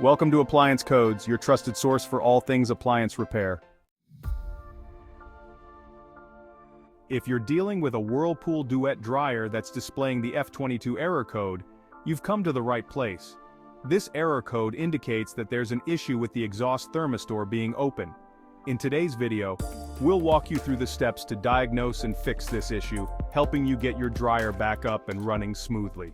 Welcome to Appliance Codes, your trusted source for all things appliance repair. If you're dealing with a Whirlpool Duet Dryer that's displaying the F22 error code, you've come to the right place. This error code indicates that there's an issue with the exhaust thermistor being open. In today's video, we'll walk you through the steps to diagnose and fix this issue, helping you get your dryer back up and running smoothly.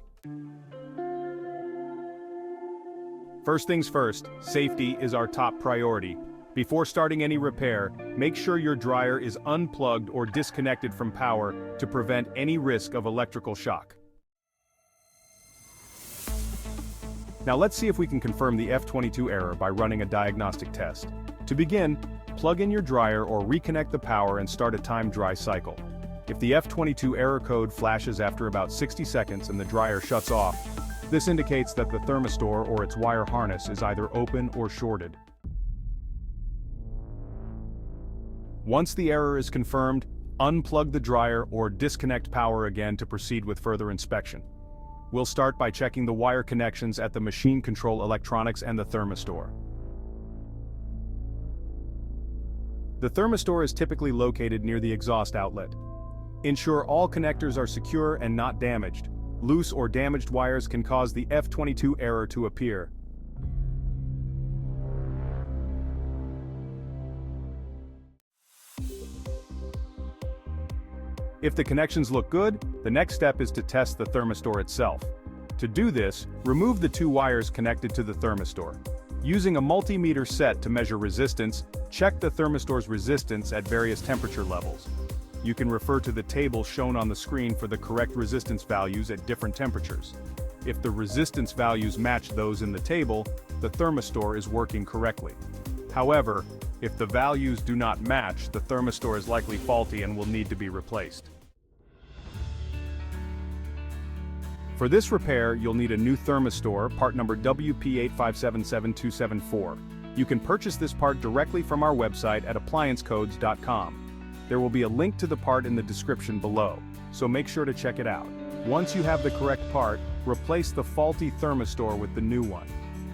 First things first, safety is our top priority. Before starting any repair, make sure your dryer is unplugged or disconnected from power to prevent any risk of electrical shock. Now let's see if we can confirm the F22 error by running a diagnostic test. To begin, plug in your dryer or reconnect the power and start a timed dry cycle. If the F22 error code flashes after about 60 seconds and the dryer shuts off, this indicates that the thermistor or its wire harness is either open or shorted. Once the error is confirmed, unplug the dryer or disconnect power again to proceed with further inspection. We'll start by checking the wire connections at the machine control electronics and the thermistor. The thermistor is typically located near the exhaust outlet. Ensure all connectors are secure and not damaged. Loose or damaged wires can cause the F22 error to appear. If the connections look good, the next step is to test the thermistor itself. To do this, remove the two wires connected to the thermistor. Using a multimeter set to measure resistance, check the thermistor's resistance at various temperature levels. You can refer to the table shown on the screen for the correct resistance values at different temperatures. If the resistance values match those in the table, the thermistor is working correctly. However, if the values do not match, the thermistor is likely faulty and will need to be replaced. For this repair, you'll need a new thermistor, part number WP85777274. You can purchase this part directly from our website at appliancecodes.com. There will be a link to the part in the description below, so make sure to check it out. Once you have the correct part, replace the faulty thermistor with the new one.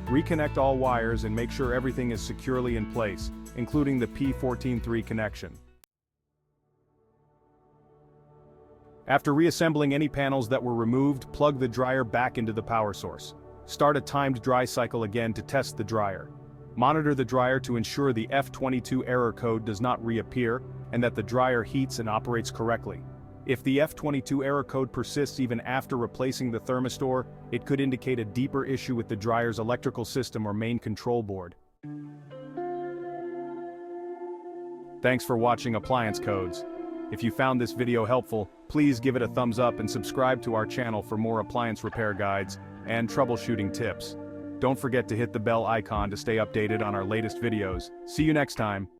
Reconnect all wires and make sure everything is securely in place, including the P14-3 connection. After reassembling any panels that were removed, plug the dryer back into the power source. Start a timed dry cycle again to test the dryer. Monitor the dryer to ensure the F22 error code does not reappear, and that the dryer heats and operates correctly. If the F22 error code persists even after replacing the thermistor, it could indicate a deeper issue with the dryer's electrical system or main control board. Thanks for watching Appliance Codes. If you found this video helpful, please give it a thumbs up and subscribe to our channel for more appliance repair guides and troubleshooting tips. Don't forget to hit the bell icon to stay updated on our latest videos. See you next time.